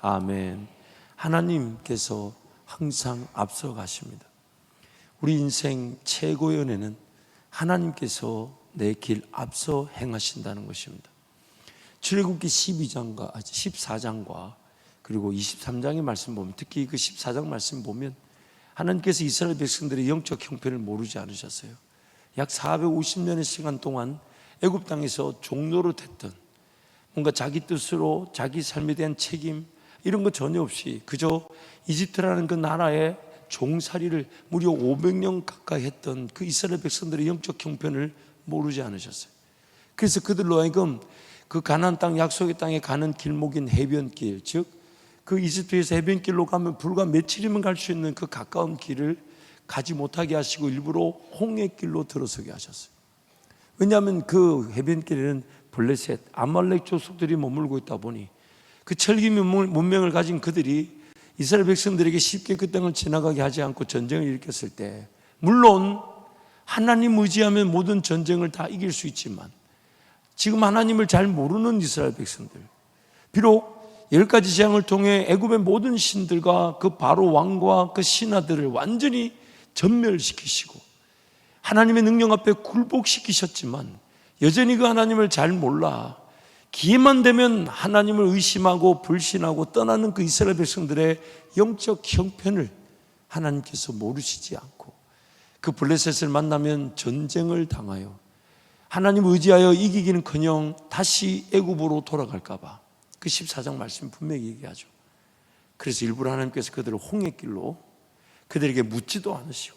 아멘. 하나님께서 항상 앞서 가십니다. 우리 인생 최고의 은혜는 하나님께서 내 길 앞서 행하신다는 것입니다. 출애굽기 14장과 그리고 23장의 말씀 보면, 특히 그 14장 말씀 보면 하나님께서 이스라엘 백성들의 영적 형편을 모르지 않으셨어요. 약 450년의 시간 동안 애굽 땅에서 종로로 됐던, 뭔가 자기 뜻으로 자기 삶에 대한 책임 이런 거 전혀 없이 그저 이집트라는 그 나라의 종살이를 무려 500년 가까이 했던 그 이스라엘 백성들의 영적 형편을 모르지 않으셨어요. 그래서 그들로 하여금 그 가나안 땅, 약속의 땅에 가는 길목인 해변길, 즉 그 이집트에서 해변길로 가면 불과 며칠이면 갈 수 있는 그 가까운 길을 가지 못하게 하시고 일부러 홍해길로 들어서게 하셨어요. 왜냐하면 그 해변길에는 블레셋, 아말렉 족속들이 머물고 있다 보니 그 철기 문명을 가진 그들이 이스라엘 백성들에게 쉽게 그 땅을 지나가게 하지 않고 전쟁을 일으켰을 때, 물론 하나님 의지하면 모든 전쟁을 다 이길 수 있지만 지금 하나님을 잘 모르는 이스라엘 백성들, 비록 10가지 재앙을 통해 애굽의 모든 신들과 그 바로 왕과 그 신하들을 완전히 전멸시키시고 하나님의 능력 앞에 굴복시키셨지만 여전히 그 하나님을 잘 몰라 기회만 되면 하나님을 의심하고 불신하고 떠나는 그 이스라엘 백성들의 영적 형편을 하나님께서 모르시지 않고 그 블레셋을 만나면 전쟁을 당하여 하나님을 의지하여 이기기는커녕 다시 애굽으로 돌아갈까 봐 그 14장 말씀 분명히 얘기하죠. 그래서 일부러 하나님께서 그들을 홍해길로, 그들에게 묻지도 않으시고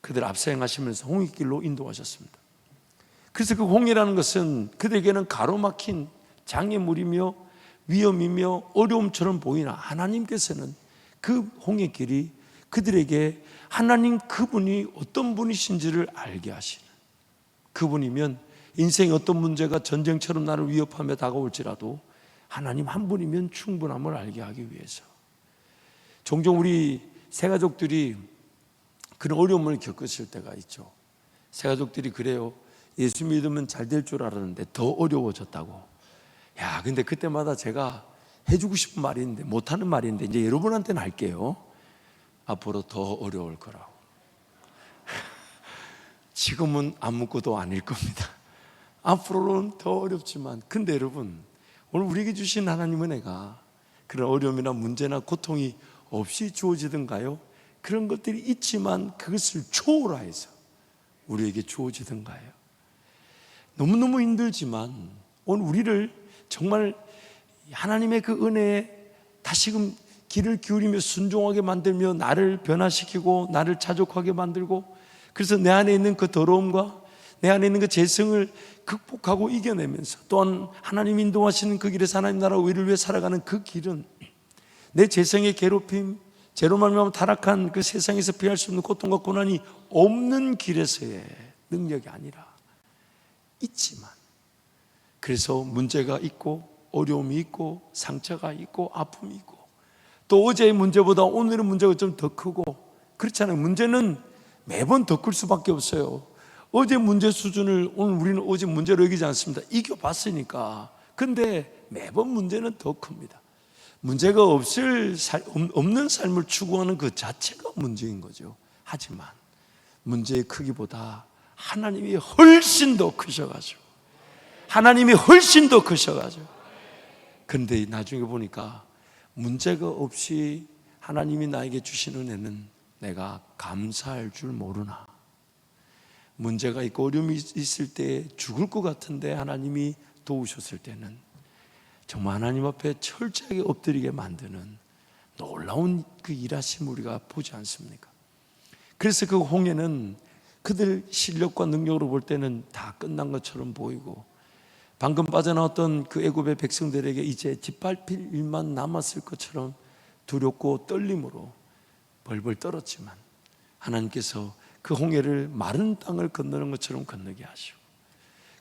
그들 앞서 행하시면서 홍해길로 인도하셨습니다. 그래서 그 홍해라는 것은 그들에게는 가로막힌 장애물이며 위험이며 어려움처럼 보이나 하나님께서는 그 홍해길이 그들에게 하나님 그분이 어떤 분이신지를 알게 하시는, 그분이면 인생의 어떤 문제가 전쟁처럼 나를 위협하며 다가올지라도 하나님 한 분이면 충분함을 알게 하기 위해서. 종종 우리 새가족들이 그런 어려움을 겪으실 때가 있죠. 새가족들이 그래요. 예수 믿으면 잘 될 줄 알았는데 더 어려워졌다고. 야, 근데 그때마다 제가 해주고 싶은 말이 있는데 못하는 말인데 이제 여러분한테는 할게요. 앞으로 더 어려울 거라고. 지금은 아무것도 아닐 겁니다. 앞으로는 더 어렵지만, 근데 여러분, 오늘 우리에게 주신 하나님 은혜가 그런 어려움이나 문제나 고통이 없이 주어지던가요? 그런 것들이 있지만 그것을 초월해서 우리에게 주어지던가요? 너무너무 힘들지만 오늘 우리를 정말 하나님의 그 은혜에 다시금 귀를 기울이며 순종하게 만들며 나를 변화시키고 나를 자족하게 만들고, 그래서 내 안에 있는 그 더러움과 내 안에 있는 그 죄성을 극복하고 이겨내면서 또한 하나님 인도하시는 그 길에서 하나님 나라 의를 위해 살아가는 그 길은 내 죄성의 괴롭힘, 죄로 말미암아 타락한 그 세상에서 피할 수 없는 고통과 고난이 없는 길에서의 능력이 아니라 있지만, 그래서 문제가 있고 어려움이 있고 상처가 있고 아픔이 있고 또 어제의 문제보다 오늘의 문제가 좀 더 크고 그렇잖아요. 문제는 매번 더 클 수밖에 없어요. 어제 문제 수준을 오늘 우리는 어제 문제로 여기지 않습니다. 이겨봤으니까. 근데 매번 문제는 더 큽니다. 문제가 없는 삶을 추구하는 그 자체가 문제인 거죠. 하지만 문제의 크기보다 하나님이 훨씬 더 크셔가지고, 하나님이 훨씬 더 크셔가지고, 근데 나중에 보니까 문제가 없이 하나님이 나에게 주신 은혜는 내가 감사할 줄 모르나. 문제가 있고 어려움이 있을 때 죽을 것 같은데 하나님이 도우셨을 때는 정말 하나님 앞에 철저하게 엎드리게 만드는 놀라운 그 일하심 우리가 보지 않습니까? 그래서 그 홍해는 그들 실력과 능력으로 볼 때는 다 끝난 것처럼 보이고, 방금 빠져나왔던 그 애굽의 백성들에게 이제 짓밟힐 일만 남았을 것처럼 두렵고 떨림으로 벌벌 떨었지만 하나님께서 그 홍해를 마른 땅을 건너는 것처럼 건너게 하시고,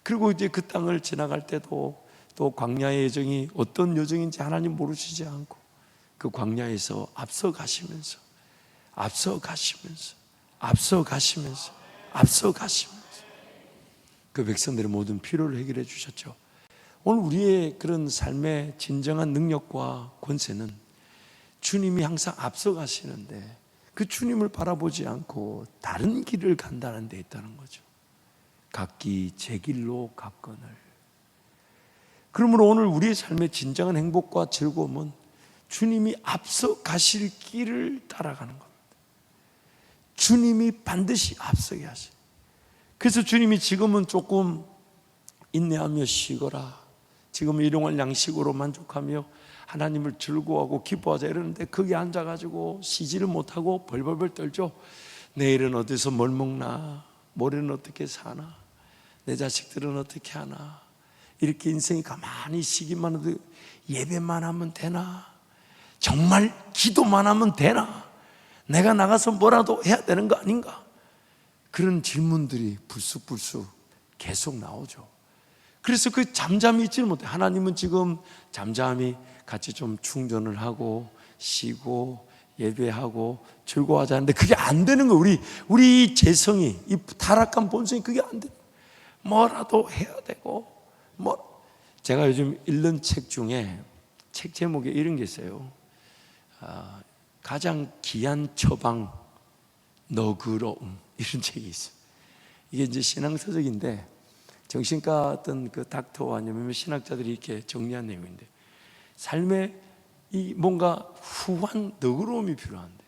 그리고 이제 그 땅을 지나갈 때도 또 광야의 여정이 어떤 여정인지 하나님 모르시지 않고 그 광야에서 앞서 가시면서 그 백성들의 모든 필요를 해결해 주셨죠. 오늘 우리의 그런 삶의 진정한 능력과 권세는 주님이 항상 앞서가시는데 그 주님을 바라보지 않고 다른 길을 간다는 데 있다는 거죠. 각기 제 길로 갔거늘. 그러므로 오늘 우리의 삶의 진정한 행복과 즐거움은 주님이 앞서 가실 길을 따라가는 겁니다. 주님이 반드시 앞서게 하시. 그래서 주님이 지금은 조금 인내하며 쉬거라, 지금은 일용할 양식으로 만족하며 하나님을 즐거워하고 기뻐하자 이러는데 거기 앉아가지고 쉬지를 못하고 벌벌벌 떨죠. 내일은 어디서 뭘 먹나, 모레는 어떻게 사나, 내 자식들은 어떻게 하나, 이렇게 인생이 가만히 쉬기만 해도 예배만 하면 되나, 정말 기도만 하면 되나, 내가 나가서 뭐라도 해야 되는 거 아닌가, 그런 질문들이 불쑥불쑥 계속 나오죠. 그래서 그 잠잠히 있지를 못해. 하나님은 지금 잠잠히 같이 좀 충전을 하고 쉬고 예배하고 즐거워하자는데 그게 안 되는 거예요. 우리 재성이, 이 타락한 본성이 그게 안 돼. 뭐라도 해야 되고 제가 요즘 읽는 책 중에 책 제목에 이런 게 있어요. 가장 귀한 처방 너그러움, 이런 책이 있어요. 이게 이제 신앙서적인데 정신과 어떤 그 닥터와 아니면 신학자들이 이렇게 정리한 내용인데, 삶에 이 뭔가 후한 너그러움이 필요한데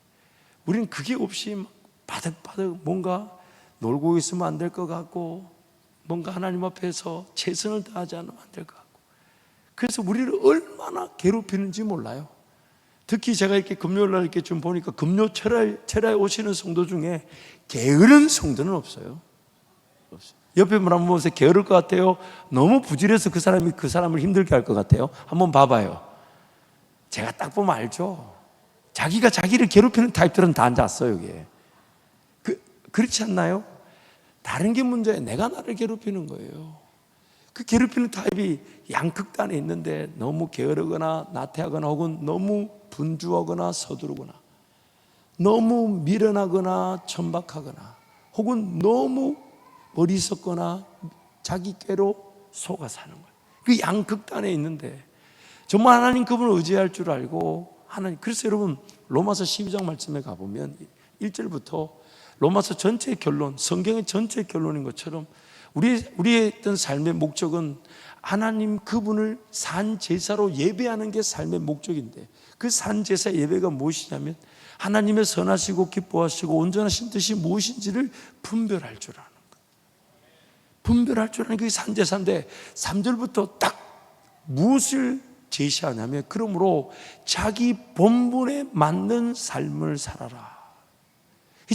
우리는 그게 없이 막 바득바득 뭔가 놀고 있으면 안 될 것 같고, 뭔가 하나님 앞에서 최선을 다하지 않으면 안 될 것 같고, 그래서 우리를 얼마나 괴롭히는지 몰라요. 특히 제가 이렇게 금요일날 이렇게 좀 보니까 금요 철야에 오시는 성도 중에 게으른 성도는 없어요. 옆에 분 한번 보세요. 게으를 것 같아요? 너무 부지런해서 그 사람을 힘들게 할 것 같아요? 한번 봐봐요. 제가 딱 보면 알죠. 자기가 자기를 괴롭히는 타입들은 다 앉았어요, 여기에. 그렇지 않나요? 다른 게 문제예요. 내가 나를 괴롭히는 거예요. 그 괴롭히는 타입이 양극단에 있는데 너무 게으르거나 나태하거나 혹은 너무 분주하거나 서두르거나 너무 미련하거나 천박하거나 혹은 너무 어리석거나 자기 꾀로 속아 사는 거예요. 그 양극단에 있는데 정말 하나님 그분을 의지할 줄 알고 하나님, 그래서 여러분 로마서 12장 말씀에 가보면 1절부터 로마서 전체의 결론, 성경의 전체의 결론인 것처럼 우리의 어떤 삶의 목적은 하나님 그분을 산 제사로 예배하는 게 삶의 목적인데, 그 산 제사 예배가 무엇이냐면 하나님의 선하시고 기뻐하시고 온전하신 뜻이 무엇인지를 분별할 줄 아는 거예요. 분별할 줄 아는 게 산 제사인데 3절부터 딱 무엇을 제시하냐면, 그러므로 자기 본분에 맞는 삶을 살아라.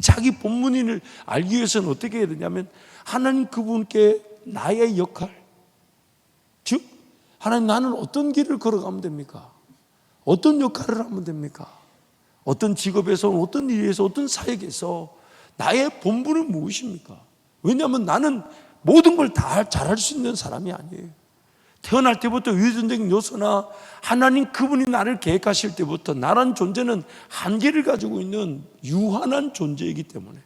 자기 본분을 알기 위해서는 어떻게 해야 되냐면 하나님 그분께 나의 역할, 즉 하나님 나는 어떤 길을 걸어가면 됩니까? 어떤 역할을 하면 됩니까? 어떤 직업에서, 어떤 일에서, 어떤 사역에서 나의 본분은 무엇입니까? 왜냐하면 나는 모든 걸 다 잘할 수 있는 사람이 아니에요. 태어날 때부터 유전적인 요소나 하나님 그분이 나를 계획하실 때부터 나란 존재는 한계를 가지고 있는 유한한 존재이기 때문에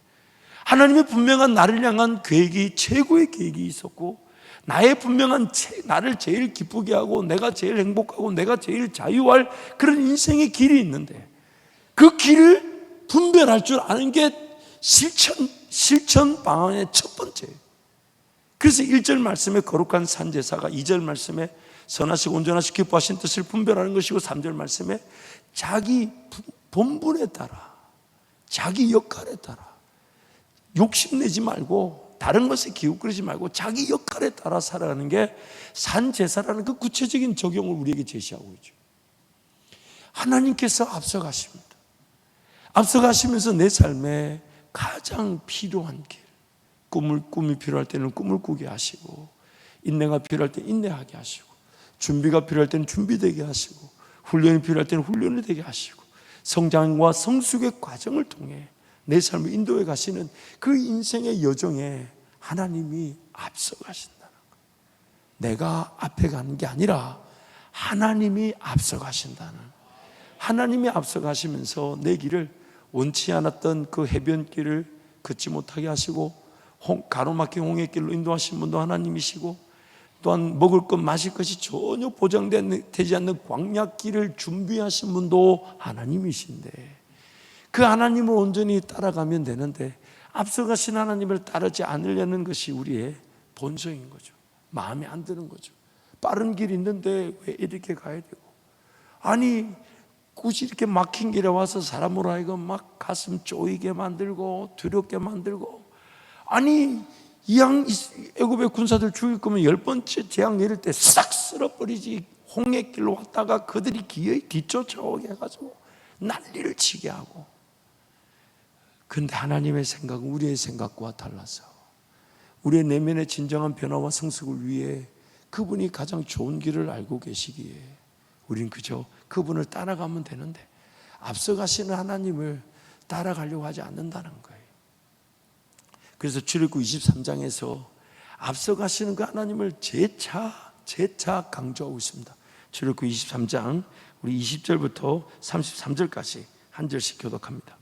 하나님의 분명한 나를 향한 계획이, 최고의 계획이 있었고, 나의 분명한 나를 제일 기쁘게 하고 내가 제일 행복하고 내가 제일 자유할 그런 인생의 길이 있는데, 그 길을 분별할 줄 아는 게 실천 방안의 첫 번째예요. 그래서 1절 말씀에 거룩한 산제사가 2절 말씀에 선하시고 온전하시고 기뻐하신 뜻을 분별하는 것이고, 3절 말씀에 자기 본분에 따라, 자기 역할에 따라 욕심내지 말고 다른 것에 기웃거리지 말고 자기 역할에 따라 살아가는 게 산제사라는 그 구체적인 적용을 우리에게 제시하고 있죠. 하나님께서 앞서가십니다. 앞서가시면서 내 삶에 가장 필요한 길, 꿈이 필요할 때는 꿈을 꾸게 하시고, 인내가 필요할 때는 인내하게 하시고, 준비가 필요할 때는 준비되게 하시고, 훈련이 필요할 때는 훈련이 되게 하시고, 성장과 성숙의 과정을 통해 내 삶을 인도해 가시는 그 인생의 여정에 하나님이 앞서 가신다는 거예요. 내가 앞에 가는 게 아니라 하나님이 앞서 가신다는, 하나님이 앞서 가시면서 내 길을 원치 않았던 그 해변길을 걷지 못하게 하시고 가로막힌 홍해길로 인도하신 분도 하나님이시고, 또한 먹을 것 마실 것이 전혀 보장되지 않는 광야길을 준비하신 분도 하나님이신데, 그 하나님을 온전히 따라가면 되는데 앞서가신 하나님을 따르지 않으려는 것이 우리의 본성인 거죠. 마음에 안 드는 거죠. 빠른 길 있는데 왜 이렇게 가야 되고, 아니 굳이 이렇게 막힌 길에 와서 사람으로 하여금 막 가슴 쪼이게 만들고 두렵게 만들고, 아니 이왕 애굽의 군사들 죽일 거면 10번째 재앙 내릴 때 싹 쓸어버리지, 홍해길로 왔다가 그들이 기어이 뒤쫓아오게 해가지고 난리를 치게 하고. 그런데 하나님의 생각은 우리의 생각과 달라서 우리의 내면의 진정한 변화와 성숙을 위해 그분이 가장 좋은 길을 알고 계시기에 우린 그저 그분을 따라가면 되는데 앞서가시는 하나님을 따라가려고 하지 않는다는 거예요. 그래서 출애굽 23장에서 앞서가시는 그 하나님을 재차 강조하고 있습니다. 출애굽 23장 우리 20절부터 33절까지 한 절씩 교독합니다.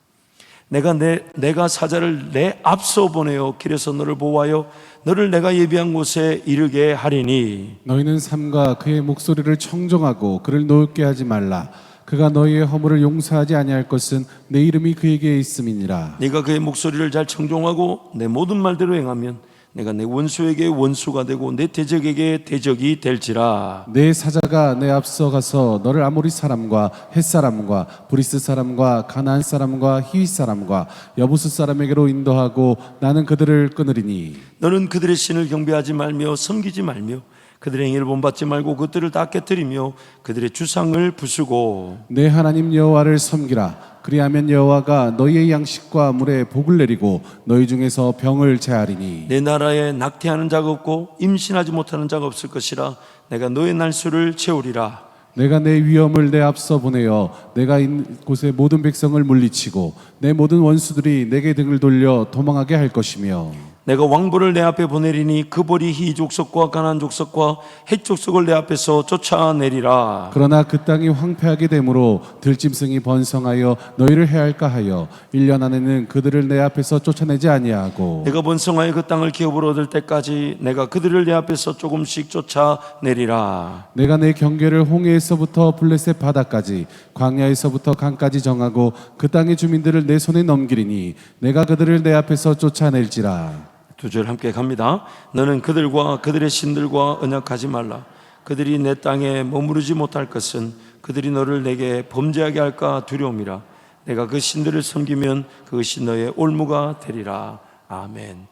내가 사자를 내 앞서 보내어 길에서 너를 보호하여 너를 내가 예비한 곳에 이르게 하리니, 너희는 삼가 그의 목소리를 청정하고 그를 노엽게 하지 말라. 그가 너희의 허물을 용서하지 아니할 것은 내 이름이 그에게 있음이니라. 네가 그의 목소리를 잘 청종하고 내 모든 말대로 행하면 내가 내 원수에게 원수가 되고 내 대적에게 대적이 될지라. 내 사자가 내 앞서 가서 너를 아모리 사람과 헷 사람과 브리스 사람과 가나안 사람과 히윗 사람과 여부스 사람에게로 인도하고 나는 그들을 끊으리니, 너는 그들의 신을 경배하지 말며 섬기지 말며 그들의 행위를 본받지 말고 그들을 다 깨뜨리며 그들의 주상을 부수고 내 하나님 여호와를 섬기라. 그리하면 여호와가 너희의 양식과 물에 복을 내리고 너희 중에서 병을 제하리니, 내 나라에 낙태하는 자가 없고 임신하지 못하는 자가 없을 것이라. 내가 너의 날수를 채우리라. 내가 내 위엄을 내 앞서 보내어 내가 있는 곳의 모든 백성을 물리치고 내 모든 원수들이 내게 등을 돌려 도망하게 할 것이며, 내가 왕벌을 내 앞에 보내리니 그 벌이 히 족속과 가나안 족속과 헷 족속을 내 앞에서 쫓아내리라. 그러나 그 땅이 황폐하게 되므로 들짐승이 번성하여 너희를 해할까 하여 1년 안에는 그들을 내 앞에서 쫓아내지 아니하고, 내가 번성하여 그 땅을 기업으로 얻을 때까지 내가 그들을 내 앞에서 조금씩 쫓아내리라. 내가 내 경계를 홍해에서부터 블레셋 바다까지 광야에서부터 강까지 정하고 그 땅의 주민들을 내 손에 넘기리니 내가 그들을 내 앞에서 쫓아낼지라. 2절 함께 갑니다. 너는 그들과 그들의 신들과 언약하지 말라. 그들이 내 땅에 머무르지 못할 것은 그들이 너를 내게 범죄하게 할까 두려움이라. 내가 그 신들을 섬기면 그것이 너의 올무가 되리라. 아멘.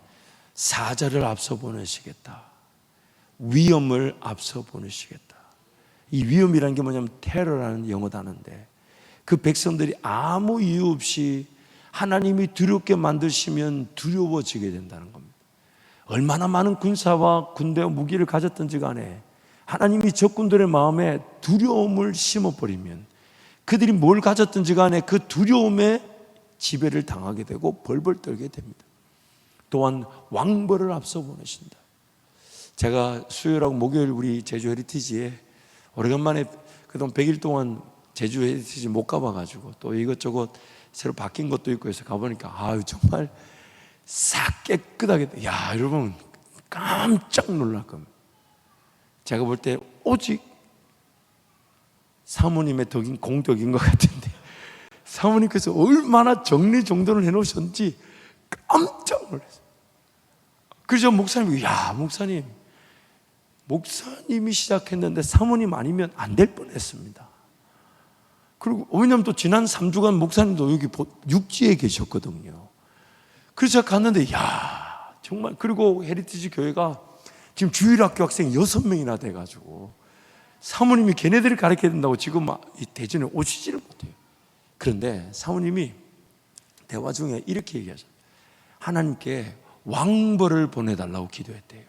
사자를 앞서 보내시겠다. 위험을 앞서 보내시겠다. 이 위험이라는 게 뭐냐면 테러라는 영어 단어인데, 그 백성들이 아무 이유 없이 하나님이 두렵게 만드시면 두려워지게 된다는 겁니다. 얼마나 많은 군사와 군대와 무기를 가졌든지 간에 하나님이 적군들의 마음에 두려움을 심어버리면 그들이 뭘 가졌든지 간에 그 두려움에 지배를 당하게 되고 벌벌 떨게 됩니다. 또한 왕벌을 앞서 보내신다. 제가 수요일하고 목요일 우리 제주 헤리티지에 오래간만에 그동안 100일 동안 제주 헤리티지 못 가봐가지고 또 이것저것 새로 바뀐 것도 있고 해서 가보니까 아유 정말 싹 깨끗하게, 야 여러분 깜짝 놀랄 겁니다. 제가 볼 때 오직 사모님의 덕인 공덕인 것 같은데 사모님께서 얼마나 정리정돈을 해놓으셨는지 깜짝 놀랐어요. 그래서 목사님이 목사님이 시작했는데 사모님 아니면 안 될 뻔했습니다. 그리고 왜냐하면 또 지난 3주간 목사님도 여기 육지에 계셨거든요. 그래서 제가 갔는데 정말, 그리고 헤리티지 교회가 지금 주일학교 학생이 6명이나 돼가지고 사모님이 걔네들을 가르쳐야 된다고 지금 이 대전에 오시지를 못해요. 그런데 사모님이 대화 중에 이렇게 얘기하셨어요. 하나님께 왕벌을 보내달라고 기도했대요.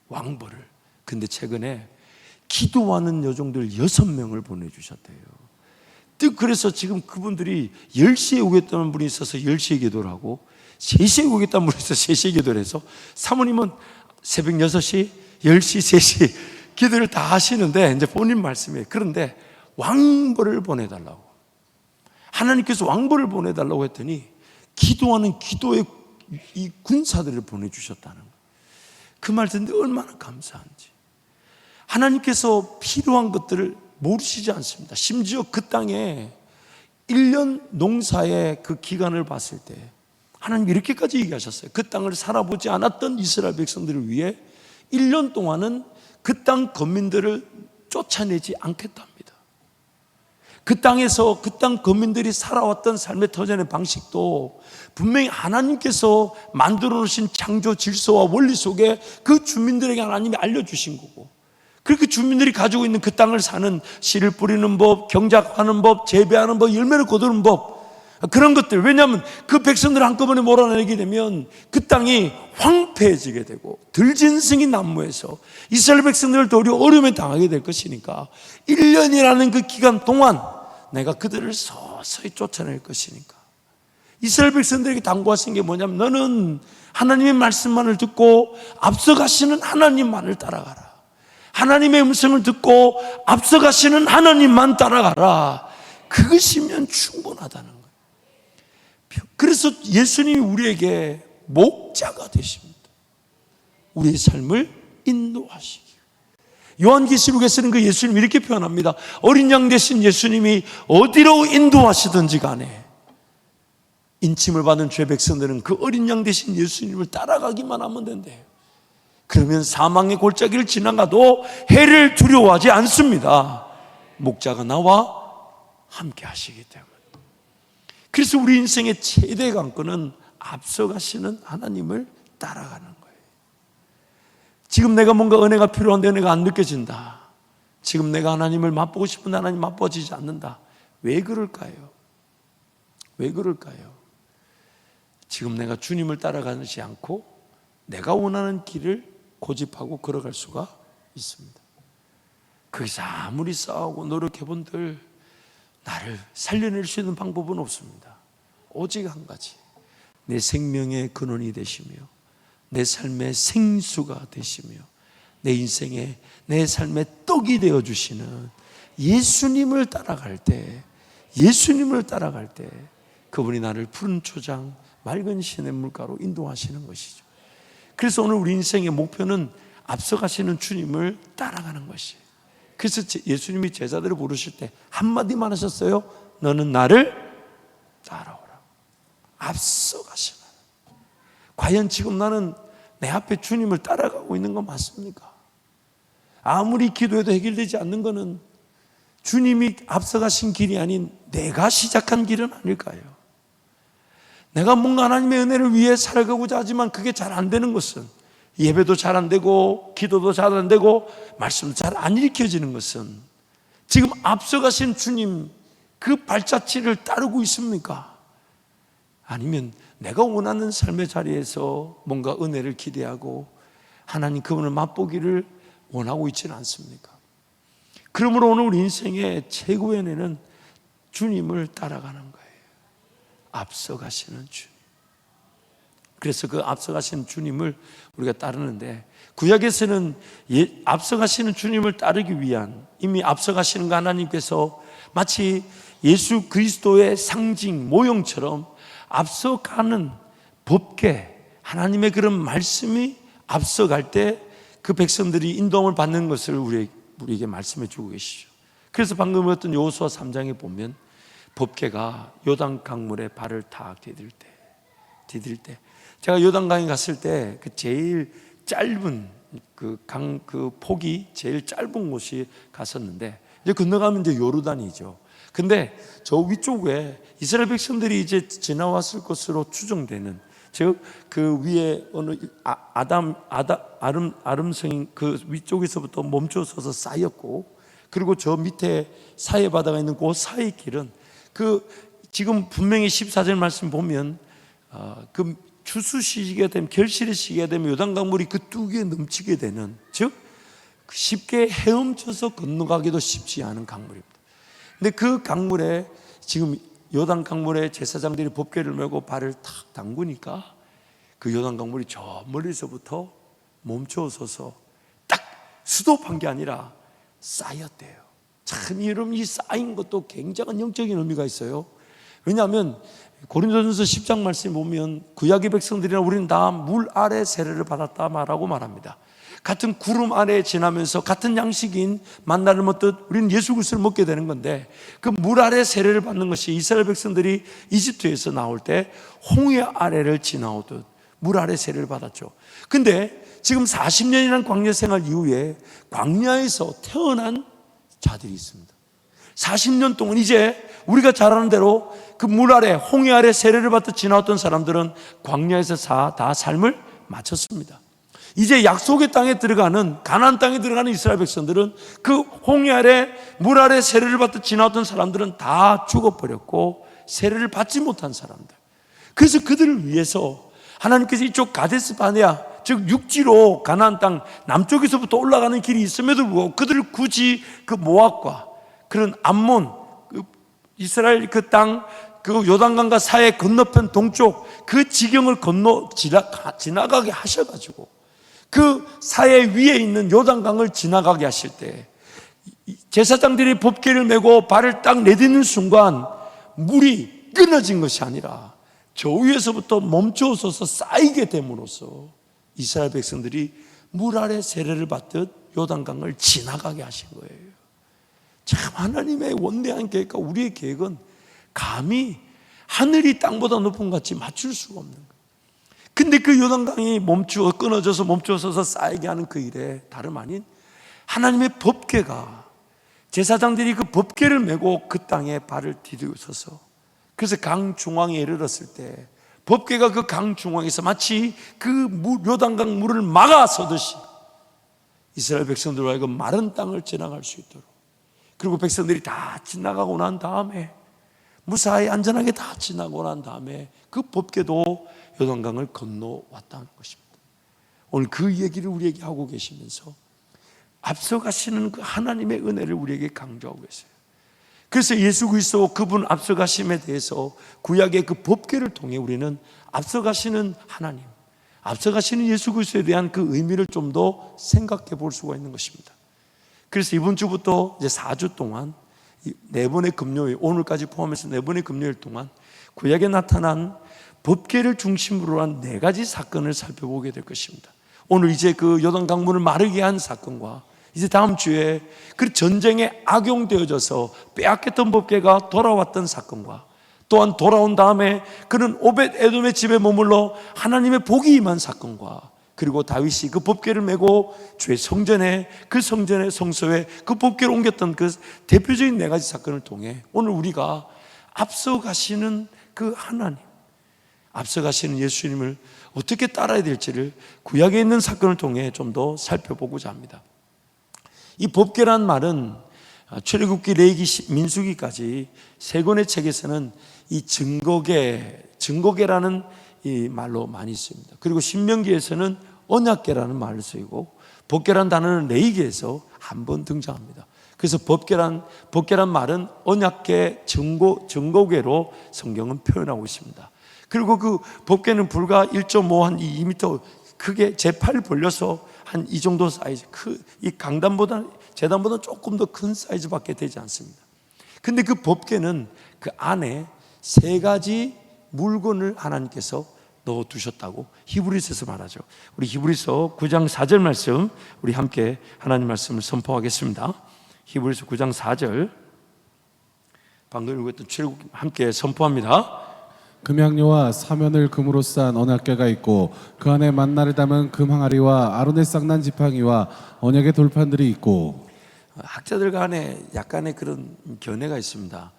왕벌을. 근데 최근에 기도하는 여종들 6명을 보내주셨대요. 그래서 지금 그분들이 10시에 오겠다는 분이 있어서 10시에 기도를 하고 3시에 오겠다는 분이 있어서 3시에 기도를 해서 사모님은 새벽 6시, 10시, 3시 기도를 다 하시는데 이제 본인 말씀이에요. 그런데 왕벌을 보내달라고, 하나님께서 왕벌을 보내달라고 했더니 기도하는 기도의 이 군사들을 보내주셨다는 거예요. 그 말 듣는데 얼마나 감사한지. 하나님께서 필요한 것들을 모르시지 않습니다. 심지어 그 땅에 1년 농사의 그 기간을 봤을 때 하나님 이렇게까지 얘기하셨어요. 그 땅을 살아보지 않았던 이스라엘 백성들을 위해 1년 동안은 그 땅 거민들을 쫓아내지 않겠답니다. 그 땅에서 그 땅 거민들이 살아왔던 삶의 터전의 방식도 분명히 하나님께서 만들어 놓으신 창조 질서와 원리 속에 그 주민들에게 하나님이 알려주신 거고, 그렇게 주민들이 가지고 있는 그 땅을 사는 씨를 뿌리는 법, 경작하는 법, 재배하는 법, 열매를 거두는 법, 그런 것들. 왜냐하면 그 백성들을 한꺼번에 몰아내게 되면 그 땅이 황폐해지게 되고 들짐승이 난무해서 이스라엘 백성들을 도리어 어려움에 당하게 될 것이니까 1년이라는 그 기간 동안 내가 그들을 서서히 쫓아낼 것이니까 이스라엘 백성들에게 당부하신 게 뭐냐면, 너는 하나님의 말씀만을 듣고 앞서가시는 하나님만을 따라가라. 하나님의 음성을 듣고 앞서가시는 하나님만 따라가라. 그것이면 충분하다는 거예요. 그래서 예수님이 우리에게 목자가 되십니다. 우리의 삶을 인도하시기. 요한계시록에서는 그 예수님이 이렇게 표현합니다. 어린 양 되신 예수님이 어디로 인도하시든지 간에 인침을 받은 죄 백성들은 그 어린 양 되신 예수님을 따라가기만 하면 된대요. 그러면 사망의 골짜기를 지나가도 해를 두려워하지 않습니다. 목자가 나와 함께 하시기 때문에. 그래서 우리 인생의 최대 관건은 앞서가시는 하나님을 따라가는 거예요. 지금 내가 뭔가 은혜가 필요한데 은혜가 안 느껴진다. 지금 내가 하나님을 맛보고 싶은데 하나님 맛보지지 않는다. 왜 그럴까요? 왜 그럴까요? 지금 내가 주님을 따라가지 않고 내가 원하는 길을 고집하고 걸어갈 수가 있습니다. 거기서 아무리 싸우고 노력해본들 나를 살려낼 수 있는 방법은 없습니다. 오직 한 가지, 내 생명의 근원이 되시며 내 삶의 생수가 되시며 내 인생의 내 삶의 떡이 되어주시는 예수님을 따라갈 때, 예수님을 따라갈 때 그분이 나를 푸른 초장 맑은 시냇물가로 인도하시는 것이죠. 그래서 오늘 우리 인생의 목표는 앞서가시는 주님을 따라가는 것이에요. 그래서 예수님이 제자들을 부르실 때 한마디만 하셨어요. 너는 나를 따라오라. 앞서가시라. 과연 지금 나는 내 앞에 주님을 따라가고 있는 건 맞습니까? 아무리 기도해도 해결되지 않는 것은 주님이 앞서가신 길이 아닌 내가 시작한 길은 아닐까요? 내가 뭔가 하나님의 은혜를 위해 살아가고자 하지만 그게 잘 안 되는 것은, 예배도 잘 안 되고 기도도 잘 안 되고 말씀도 잘 안 읽혀지는 것은 지금 앞서가신 주님 그 발자취를 따르고 있습니까? 아니면 내가 원하는 삶의 자리에서 뭔가 은혜를 기대하고 하나님 그분을 맛보기를 원하고 있지는 않습니까? 그러므로 오늘 우리 인생의 최고의 은혜는 주님을 따라가는 거예요. 앞서가시는 주님. 그래서 그 앞서가시는 주님을 우리가 따르는데, 구약에서는 앞서가시는 주님을 따르기 위한, 이미 앞서가시는 그 하나님께서 마치 예수 그리스도의 상징 모형처럼 앞서가는 법궤, 하나님의 그런 말씀이 앞서갈 때 그 백성들이 인도함을 받는 것을 우리에게 말씀해 주고 계시죠. 그래서 방금 어떤 여호수아 3장에 보면 법궤가 요단 강물에 발을 탁 디딜 때 제가 요단강에 갔을 때 그 제일 짧은 그 폭이 제일 짧은 곳이 갔었는데, 이제 건너가면 이제 요르단이죠. 근데 저 위쪽에 이스라엘 백성들이 이제 지나왔을 것으로 추정되는, 즉 그 위에 어느 아름성인 그 위쪽에서부터 멈춰서서 쌓였고, 그리고 저 밑에 사해 바다가 있는 그 사해 길은 그 지금 분명히 14절 말씀 보면 그 추수 시기가 되면, 결실의 시기가 되면 요단강물이 그 뚜기에 넘치게 되는, 즉 쉽게 헤엄쳐서 건너가기도 쉽지 않은 강물입니다. 근데 그 강물에 지금 요단강물에 제사장들이 법궤를 메고 발을 탁 담그니까 그 요단강물이 저 멀리서부터 멈춰서서 딱 수도한 게 아니라 쌓였대요. 참 여러분, 이 쌓인 것도 굉장한 영적인 의미가 있어요. 왜냐하면 고린도전서 10장 말씀 보면 구약의 백성들이나 우리는 다 물 아래 세례를 받았다 말하고 말합니다. 같은 구름 아래에 지나면서 같은 양식인 만나를 먹듯 우리는 예수 그리스도를 먹게 되는 건데, 그 물 아래 세례를 받는 것이 이스라엘 백성들이 이집트에서 나올 때 홍해 아래를 지나오듯 물 아래 세례를 받았죠. 근데 지금 40년이라는 광야 생활 이후에 광야에서 태어난 자들이 있습니다. 40년 동안 이제 우리가 잘 아는 대로 그 물 아래 홍해 아래 세례를 받듯 지나왔던 사람들은 광야에서 다 삶을 마쳤습니다. 이제 약속의 땅에 들어가는, 가나안 땅에 들어가는 이스라엘 백성들은 그 홍해 아래 물 아래 세례를 받듯 지나왔던 사람들은 다 죽어버렸고 세례를 받지 못한 사람들. 그래서 그들을 위해서 하나님께서 이쪽 가데스 바네아, 즉 육지로 가나안 땅 남쪽에서부터 올라가는 길이 있음에도 불구하고 그들을 굳이 그 모압과 그런 암몬, 이스라엘 그 땅, 그 요단강과 사해 건너편 동쪽 그 지경을 지나가게 하셔가지고 그 사해 위에 있는 요단강을 지나가게 하실 때 제사장들이 법궤를 메고 발을 딱 내딛는 순간 물이 끊어진 것이 아니라 저 위에서부터 멈추어서 쌓이게 됨으로써 이스라엘 백성들이 물 아래 세례를 받듯 요단강을 지나가게 하신 거예요. 참 하나님의 원대한 계획과 우리의 계획은 감히 하늘이 땅보다 높은 것 같이 맞출 수가 없는 거예요. 근데 그 요단강이 끊어져서 멈추어서 쌓이게 하는 그 일에 다름 아닌 하나님의 법궤가, 제사장들이 그 법궤를 메고 그 땅에 발을 디디고서서 그래서 강 중앙에 이르렀을 때 법궤가 그 강 중앙에서 마치 그 요단강 물을 막아서듯이 이스라엘 백성들로 하여금 마른 땅을 지나갈 수 있도록, 그리고 백성들이 다 지나가고 난 다음에 무사히 안전하게 다 지나고 난 다음에 그 법궤도 요단강을 건너왔다는 것입니다. 오늘 그 얘기를 우리에게 하고 계시면서 앞서가시는 그 하나님의 은혜를 우리에게 강조하고 계세요. 그래서 예수 그리스도 그분 앞서가심에 대해서 구약의 그 법궤를 통해 우리는 앞서가시는 하나님, 앞서가시는 예수 그리스도에 대한 그 의미를 좀 더 생각해 볼 수가 있는 것입니다. 그래서 이번 주부터 이제 4주 동안 네 번의 금요일, 오늘까지 포함해서 네 번의 금요일 동안 구약에 나타난 법궤를 중심으로 한 네 가지 사건을 살펴보게 될 것입니다. 오늘 이제 그 요단강물을 마르게 한 사건과 이제 다음 주에 그 전쟁에 악용되어져서 빼앗겼던 법궤가 돌아왔던 사건과 또한 돌아온 다음에 그는 오벳 에돔의 집에 머물러 하나님의 복이 임한 사건과 그리고 다윗이 그 법궤를 메고 주의 성전에, 그 성전의 성소에 그 법궤를 옮겼던 그 대표적인 네 가지 사건을 통해 오늘 우리가 앞서가시는 그 하나님, 앞서가시는 예수님을 어떻게 따라야 될지를 구약에 있는 사건을 통해 좀 더 살펴보고자 합니다. 이 법궤란 말은 출애굽기, 레위기, 민수기까지 세 권의 책에서는 이 증거궤라는 이 말로 많이 쓰입니다. 그리고 신명기에서는 언약궤라는 말을 쓰이고 법궤란 단어는 레위기에서 한 번 등장합니다. 그래서 법궤란 말은 언약궤, 증거궤로 성경은 표현하고 있습니다. 그리고 그 법궤는 불과 1.5 한 2m 크게 제 팔 벌려서 한 이 정도 사이즈, 이 제단보다 조금 더 큰 사이즈밖에 되지 않습니다. 근데 그 법궤는 그 안에 세 가지 물건을 하나님께서 넣어두셨다고 히브리서에서 말하죠. 우리 히브리서 9장 4절 말씀, 우리 함께 하나님 말씀을 선포하겠습니다. 히브리서 9장 4절, 방금 읽었던 출애굽 함께 선포합니다. 금양요와 사면을 금으로 싼 언약궤가 있고 그 안에 만나를 담은 금 항아리와 아론의 쌍난 지팡이와 언약의 돌판들이 있고. 학자들 간에 약간의 그런 견해가 있습니다.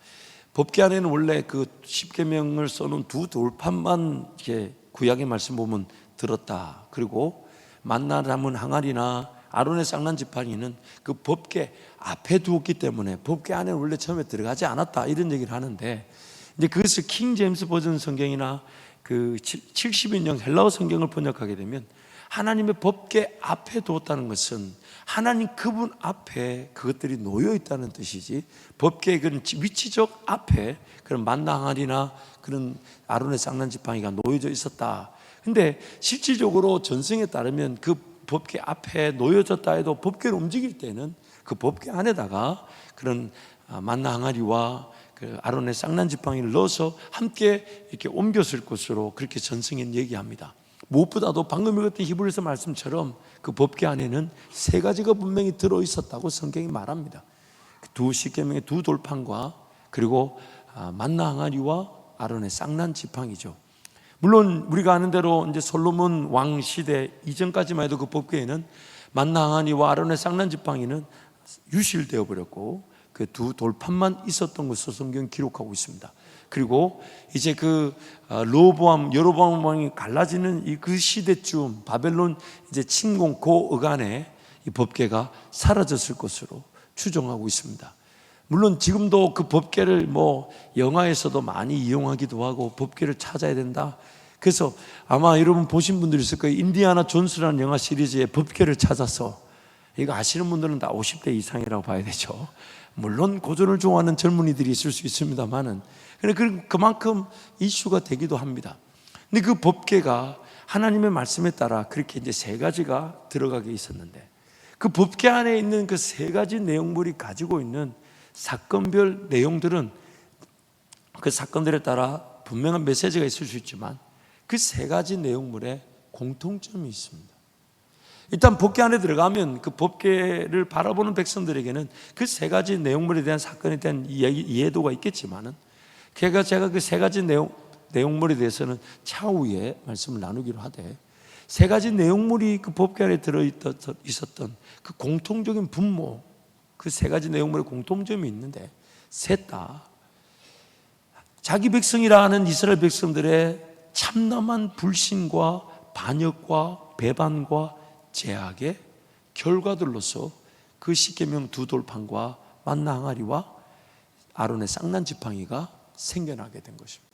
법궤 안에는 원래 그 십계명을 써놓은 두 돌판만 이렇게 구약의 말씀 보면 들었다. 그리고 만나 담은 항아리나 아론의 쌍난 지팡이는 그 법궤 앞에 두었기 때문에 법궤 안에는 원래 처음에 들어가지 않았다, 이런 얘기를 하는데, 이제 그것을 킹 제임스 버전 성경이나 그 70인용 헬라어 성경을 번역하게 되면 하나님의 법궤 앞에 두었다는 것은 하나님 그분 앞에 그것들이 놓여 있다는 뜻이지, 법궤의 그런 위치적 앞에 그런 만나 항아리나 그런 아론의 쌍난 지팡이가 놓여져 있었다. 근데 실질적으로 전승에 따르면 그 법궤 앞에 놓여졌다 해도 법궤를 움직일 때는 그 법궤 안에다가 그런 만나 항아리와 그 아론의 쌍난 지팡이를 넣어서 함께 이렇게 옮겼을 것으로 그렇게 전승엔 얘기합니다. 무엇보다도 방금 읽었던 히브리서 말씀처럼 그 법궤 안에는 세 가지가 분명히 들어있었다고 성경이 말합니다. 두 십계명의 두 돌판과 그리고 만나 항아리와 아론의 쌍난 지팡이죠. 물론 우리가 아는 대로 이제 솔로몬 왕 시대 이전까지만 해도 그 법궤에는 만나 항아리와 아론의 쌍난 지팡이는 유실되어 버렸고 그 두 돌판만 있었던 것으로 성경 기록하고 있습니다. 그리고 이제 그 여로보암 왕이 갈라지는 그 시대쯤 바벨론 이제 침공 고어간에 이 법궤가 사라졌을 것으로 추정하고 있습니다. 물론 지금도 그 법궤를 뭐 영화에서도 많이 이용하기도 하고 법궤를 찾아야 된다. 그래서 아마 여러분 보신 분들 있을 거예요. 인디아나 존스라는 영화 시리즈의 법궤를 찾아서, 이거 아시는 분들은 다 50대 이상이라고 봐야 되죠. 물론 고전을 좋아하는 젊은이들이 있을 수 있습니다만은 그만큼 이슈가 되기도 합니다. 근데 그 법궤가 하나님의 말씀에 따라 그렇게 이제 세 가지가 들어가게 있었는데, 그 법궤 안에 있는 그 세 가지 내용물이 가지고 있는 사건별 내용들은 그 사건들에 따라 분명한 메시지가 있을 수 있지만 그 세 가지 내용물에 공통점이 있습니다. 일단 법궤 안에 들어가면 그 법궤를 바라보는 백성들에게는 그 세 가지 내용물에 대한 사건에 대한 이해도가 있겠지만은 제가 그 세 가지 내용물에 대해서는 차후에 말씀을 나누기로 하되, 세 가지 내용물이 그 법궤 안에 있었던 그 공통적인 분모, 그 세 가지 내용물의 공통점이 있는데 셋 다 자기 백성이라 하는 이스라엘 백성들의 참담한 불신과 반역과 배반과 제약의 결과들로서 그 십계명 두 돌판과 만나 항아리와 아론의 쌍난 지팡이가 생겨나게 된 것입니다.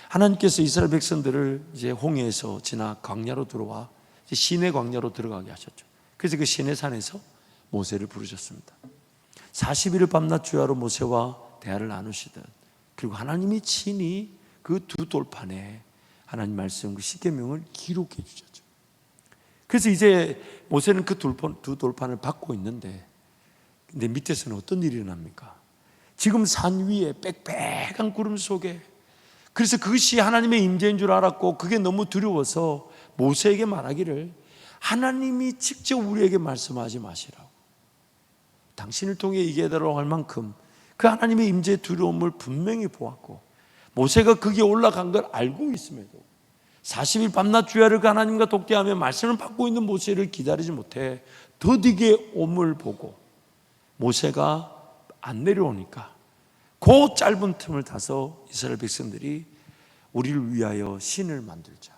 하나님께서 이스라엘 백성들을 이제 홍해에서 지나 광야로 들어와 이제 시내 광야로 들어가게 하셨죠. 그래서 그 시내산에서 모세를 부르셨습니다. 40일을 밤낮 주야로 모세와 대화를 나누시듯, 그리고 하나님이 친히 그 두 돌판에 하나님 말씀 그 십계명을 기록해 주셨죠. 그래서 이제 모세는 그 두 돌판을 받고 있는데, 근데 밑에서는 어떤 일이 일어납니까? 지금 산 위에 빽빽한 구름 속에, 그래서 그것이 하나님의 임재인 줄 알았고 그게 너무 두려워서 모세에게 말하기를, 하나님이 직접 우리에게 말씀하지 마시라고, 당신을 통해 얘기해달라고 할 만큼 그 하나님의 임재의 두려움을 분명히 보았고, 모세가 거기에 올라간 걸 알고 있음에도 40일 밤낮 주야를 그 하나님과 독대하며 말씀을 받고 있는 모세를 기다리지 못해 더디게 오물 보고 모세가 안 내려오니까 그 짧은 틈을 타서 이스라엘 백성들이 우리를 위하여 신을 만들자,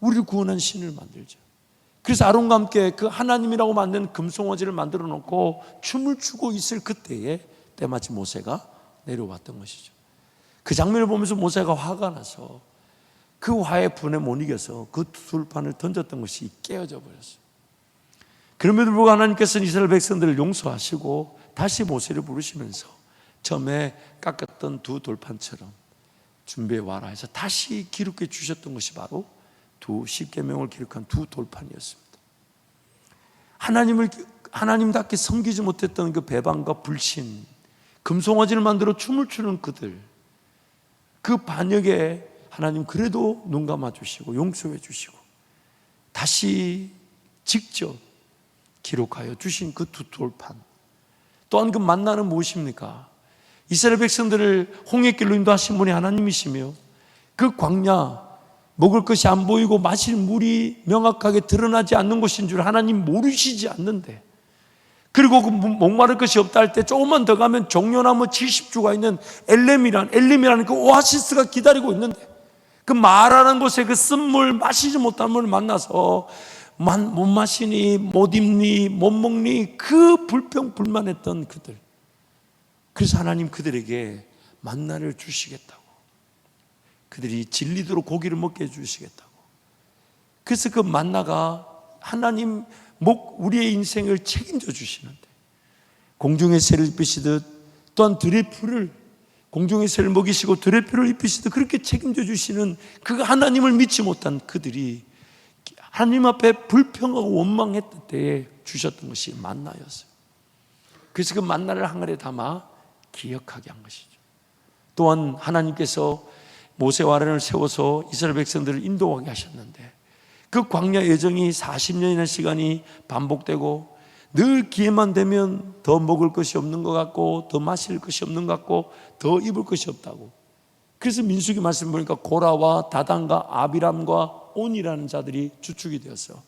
우리를 구원한 신을 만들자. 그래서 아론과 함께 그 하나님이라고 만든 금송아지를 만들어 놓고 춤을 추고 있을 그때에 때마침 모세가 내려왔던 것이죠. 그 장면을 보면서 모세가 화가 나서 그 화의 분에 못 이겨서 그 돌판을 던졌던 것이 깨어져 버렸어요. 그럼에도 불구하고 하나님께서는 이스라엘 백성들을 용서하시고 다시 모세를 부르시면서 처음에 깎았던 두 돌판처럼 준비해 와라 해서 다시 기록해 주셨던 것이 바로 두 십계명을 기록한 두 돌판이었습니다. 하나님답게 섬기지 못했던 그 배반과 불신, 금송아지를 만들어 춤을 추는 그들, 그 반역에 하나님 그래도 눈 감아 주시고 용서해 주시고 다시 직접 기록하여 주신 그 두 돌판, 또한 그 만나는 무엇입니까? 이스라엘 백성들을 홍해길로 인도하신 분이 하나님이시며 그 광야, 먹을 것이 안 보이고 마실 물이 명확하게 드러나지 않는 곳인 줄 하나님 모르시지 않는데, 그리고 그 목마를 것이 없다 할 때 조금만 더 가면 종려나무 70주가 있는 엘림이라는 그 오아시스가 기다리고 있는데, 그 마라는 곳에 그 쓴물, 마시지 못한 물을 만나서 못 마시니, 못 입니, 못 먹니, 그 불평불만했던 그들, 그래서 하나님 그들에게 만나를 주시겠다고, 그들이 질리도록 고기를 먹게 해주시겠다고. 그래서 그 만나가 하나님 우리의 인생을 책임져 주시는데, 공중의 새를 입히시듯 또한 들의 풀을, 공중의 새를 먹이시고 들의 풀을 입히시듯 그렇게 책임져 주시는 그 하나님을 믿지 못한 그들이 하나님 앞에 불평하고 원망했을 때에 주셨던 것이 만나였어요. 그래서 그 만나를 항아리에 담아 기억하게 한 것이죠. 또한 하나님께서 모세와 아론을 세워서 이스라엘 백성들을 인도하게 하셨는데 그 광야 여정이 40년이라는 시간이 반복되고 늘 기회만 되면 더 먹을 것이 없는 것 같고 더 마실 것이 없는 것 같고 더 입을 것이 없다고. 그래서 민수기 말씀 보니까 고라와 다단과 아비람과 온이라는 자들이 주축이 되었어요.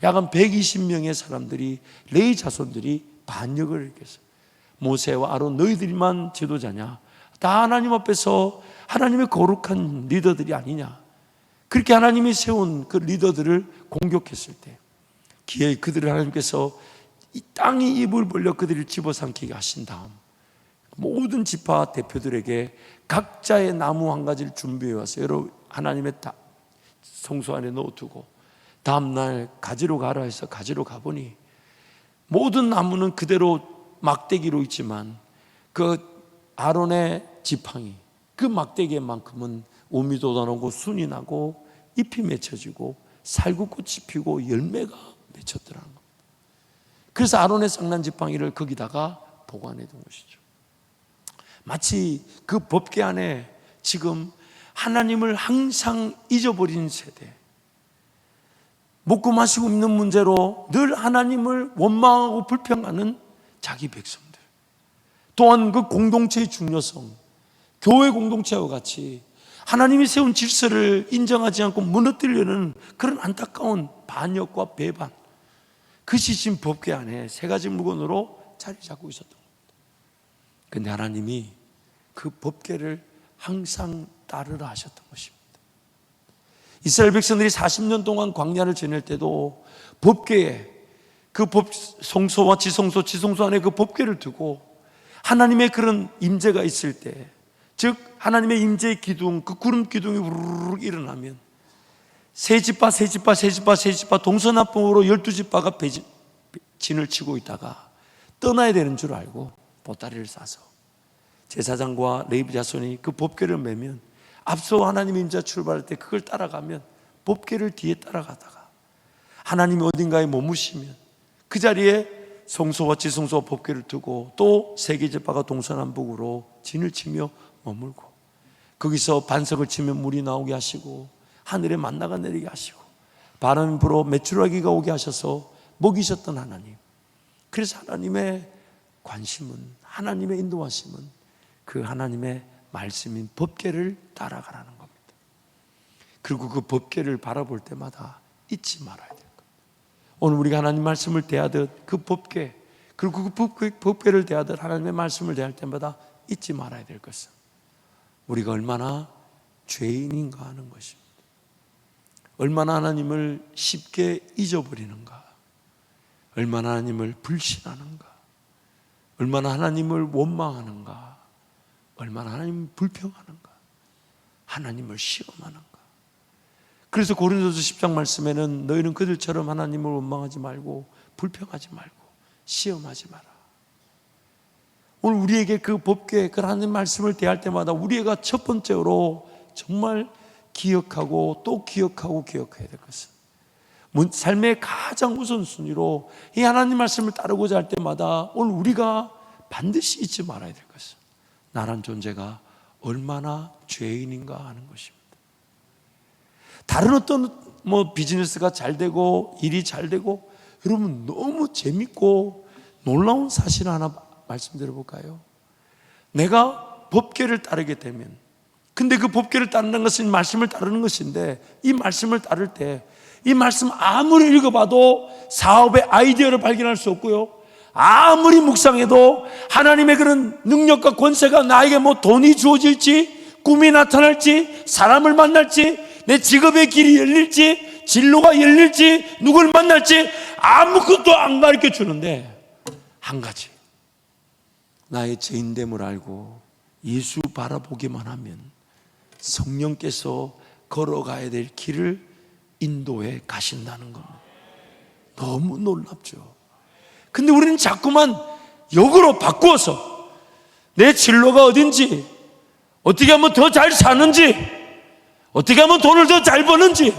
약 한 120명의 사람들이, 레위 자손들이 반역을 했어요. 모세와 아론, 너희들만 지도자냐? 다 하나님 앞에서 하나님의 거룩한 리더들이 아니냐? 그렇게 하나님이 세운 그 리더들을 공격했을 때 기어이 그들을 하나님께서 이 땅이 입을 벌려 그들을 집어삼키게 하신 다음 모든 지파 대표들에게 각자의 나무 한 가지를 준비해 와서 여러분 하나님의 성소 안에 넣어두고 다음날 가지러 가라 해서 가지러 가보니 모든 나무는 그대로 막대기로 있지만 그 아론의 지팡이 그 막대기만큼은 오미 돋아나고 순이 나고 잎이 맺혀지고 살구꽃이 피고 열매가 맺혔더라는 겁니다. 그래서 아론의 상난 지팡이를 거기다가 보관해 둔 것이죠. 마치 그 법궤 안에 지금 하나님을 항상 잊어버린 세대, 먹고 마시고 있는 문제로 늘 하나님을 원망하고 불평하는 자기 백성들, 또한 그 공동체의 중요성, 교회 공동체와 같이 하나님이 세운 질서를 인정하지 않고 무너뜨리려는 그런 안타까운 반역과 배반, 그것이 지금 법궤 안에 세 가지 물건으로 자리 잡고 있었던 겁니다. 그런데 하나님이 그 법궤를 항상 따르라 하셨던 것입니다. 이스라엘 백성들이 40년 동안 광야를 지낼 때도 법궤에 그 성소와 지성소, 지성소 안에 그 법궤를 두고 하나님의 그런 임재가 있을 때, 즉 하나님의 임재의 기둥, 그 구름 기둥이 우르르 일어나면 세 지파 동서남북으로 12지파가 진을 치고 있다가 떠나야 되는 줄 알고 보따리를 싸서 제사장과 레위 자손이 그 법궤를 메면 앞서 하나님의 임재가 출발할 때 그걸 따라가면 법궤를 뒤에 따라가다가 하나님이 어딘가에 머무시면 그 자리에 성소와 지성소와 법궤를 두고 또 세계 지파가 동서남북으로 진을 치며 머물고 거기서 반석을 치면 물이 나오게 하시고 하늘에 만나가 내리게 하시고 바람 불어 메추라기가 오게 하셔서 먹이셨던 하나님. 그래서 하나님의 관심은, 하나님의 인도하심은 그 하나님의 말씀인 법궤를 따라가라는 겁니다. 그리고 그 법궤를 바라볼 때마다 잊지 말아야 될 겁니다. 오늘 우리가 하나님 말씀을 대하듯 그 법궤, 그리고 그 법궤를 대하듯 하나님의 말씀을 대할 때마다 잊지 말아야 될 것은 우리가 얼마나 죄인인가 하는 것입니다. 얼마나 하나님을 쉽게 잊어버리는가, 얼마나 하나님을 불신하는가, 얼마나 하나님을 원망하는가, 얼마나 하나님을 불평하는가, 하나님을 시험하는가. 그래서 고린도서 10장 말씀에는 너희는 그들처럼 하나님을 원망하지 말고 불평하지 말고 시험하지 마라. 오늘 우리에게 그 법궤, 그 하나님 말씀을 대할 때마다 우리가 첫 번째로 정말 기억하고 또 기억하고 기억해야 될 것은 삶의 가장 우선순위로 이 하나님 말씀을 따르고자 할 때마다 오늘 우리가 반드시 잊지 말아야 될 것은 나란 존재가 얼마나 죄인인가 하는 것입니다. 다른 어떤 비즈니스가 잘 되고 일이 잘 되고 여러분 너무 재밌고 놀라운 사실 하나 말씀드려 볼까요? 내가 법궤를 따르게 되면, 근데 그 법궤를 따르는 것은 말씀을 따르는 것인데 이 말씀을 따를 때 이 말씀 아무리 읽어봐도 사업의 아이디어를 발견할 수 없고요, 아무리 묵상해도 하나님의 그런 능력과 권세가 나에게 돈이 주어질지, 꿈이 나타날지, 사람을 만날지, 내 직업의 길이 열릴지, 진로가 열릴지, 누굴 만날지 아무것도 안 가르쳐 주는데 한 가지, 나의 죄인됨을 알고 예수 바라보기만 하면 성령께서 걸어가야 될 길을 인도해 가신다는 겁니다. 너무 놀랍죠. 근데 우리는 자꾸만 역으로 바꾸어서 내 진로가 어딘지, 어떻게 하면 더 잘 사는지, 어떻게 하면 돈을 더 잘 버는지,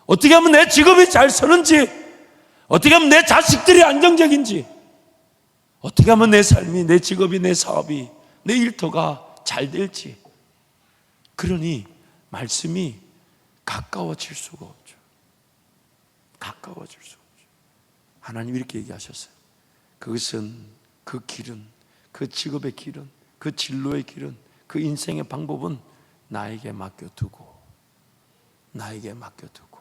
어떻게 하면 내 직업이 잘 서는지, 어떻게 하면 내 자식들이 안정적인지, 어떻게 하면 내 삶이, 내 직업이, 내 사업이, 내 일터가 잘 될지. 그러니 말씀이 가까워질 수가 없죠. 가까워질 수가 없죠. 하나님 이렇게 얘기하셨어요. 그것은, 그 길은, 그 직업의 길은, 그 진로의 길은, 그 인생의 방법은 나에게 맡겨두고, 나에게 맡겨두고,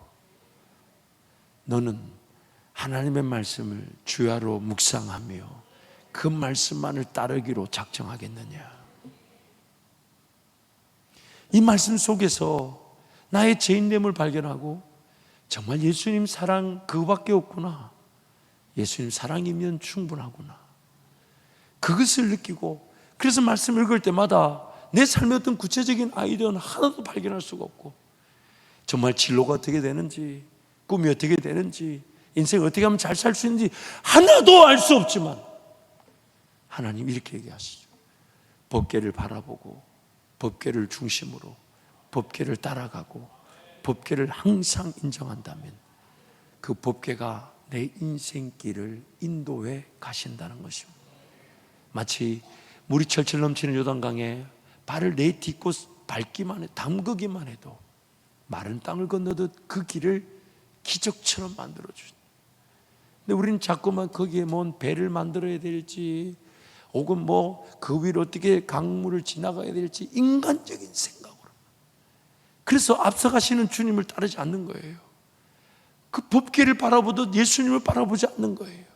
너는 하나님의 말씀을 주야로 묵상하며 그 말씀만을 따르기로 작정하겠느냐. 이 말씀 속에서 나의 죄인됨을 발견하고 정말 예수님 사랑 그거밖에 없구나, 예수님 사랑이면 충분하구나, 그것을 느끼고, 그래서 말씀 읽을 때마다 내 삶의 어떤 구체적인 아이디어는 하나도 발견할 수가 없고, 정말 진로가 어떻게 되는지, 꿈이 어떻게 되는지, 인생 어떻게 하면 잘 살 수 있는지 하나도 알 수 없지만 하나님 이렇게 얘기하시죠. 법궤를 바라보고 법궤를 중심으로 법궤를 따라가고 법궤를 항상 인정한다면 그 법궤가 내 인생길을 인도해 가신다는 것입니다. 마치 물이 철철 넘치는 요단강에 발을 내딛고 밟기만 해, 담그기만 해도 마른 땅을 건너듯 그 길을 기적처럼 만들어주신다. 근데 우리는 자꾸만 거기에 뭔 배를 만들어야 될지, 혹은 뭐 그 위로 어떻게 강물을 지나가야 될지 인간적인 생각으로, 그래서 앞서가시는 주님을 따르지 않는 거예요. 그 법궤를 바라보듯 예수님을 바라보지 않는 거예요.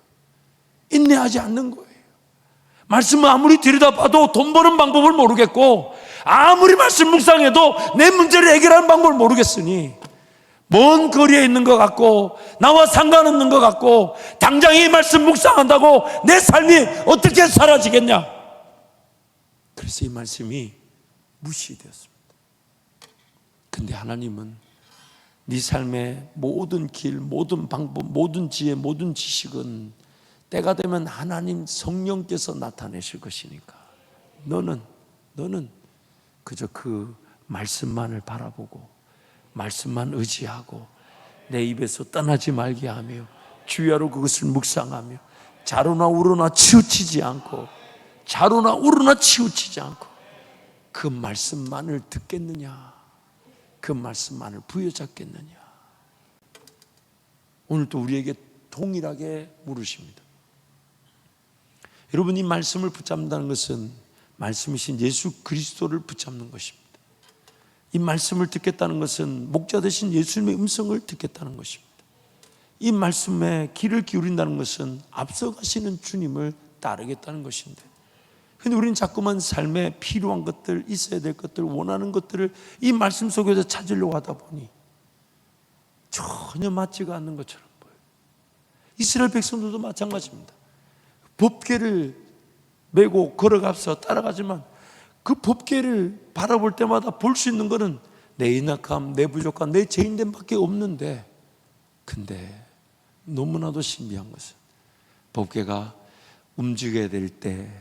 인내하지 않는 거예요. 말씀을 아무리 들여다봐도 돈 버는 방법을 모르겠고, 아무리 말씀 묵상해도 내 문제를 해결하는 방법을 모르겠으니 먼 거리에 있는 것 같고 나와 상관없는 것 같고, 당장 이 말씀 묵상한다고 내 삶이 어떻게 사라지겠냐. 그래서 이 말씀이 무시되었습니다. 근데 하나님은 네 삶의 모든 길, 모든 방법, 모든 지혜, 모든 지식은 때가 되면 하나님 성령께서 나타내실 것이니까 너는 그저 그 말씀만을 바라보고 말씀만 의지하고 내 입에서 떠나지 말게 하며 주야로 그것을 묵상하며 자로나 우로나 치우치지 않고, 자로나 우로나 치우치지 않고 그 말씀만을 듣겠느냐, 그 말씀만을 부여잡겠느냐. 오늘도 우리에게 동일하게 물으십니다. 여러분, 이 말씀을 붙잡는다는 것은 말씀이신 예수 그리스도를 붙잡는 것입니다. 이 말씀을 듣겠다는 것은 목자 되신 예수님의 음성을 듣겠다는 것입니다. 이 말씀에 귀를 기울인다는 것은 앞서가시는 주님을 따르겠다는 것인데, 근데 우리는 자꾸만 삶에 필요한 것들, 있어야 될 것들, 원하는 것들을 이 말씀 속에서 찾으려고 하다 보니 전혀 맞지가 않는 것처럼 보여요. 이스라엘 백성들도 마찬가지입니다. 법궤를 메고 걸어가서 따라가지만 그 법궤를 바라볼 때마다 볼 수 있는 것은 내 인악함, 내 부족함, 내 죄인됨밖에 없는데, 근데 너무나도 신비한 것은 법궤가 움직여야 될 때,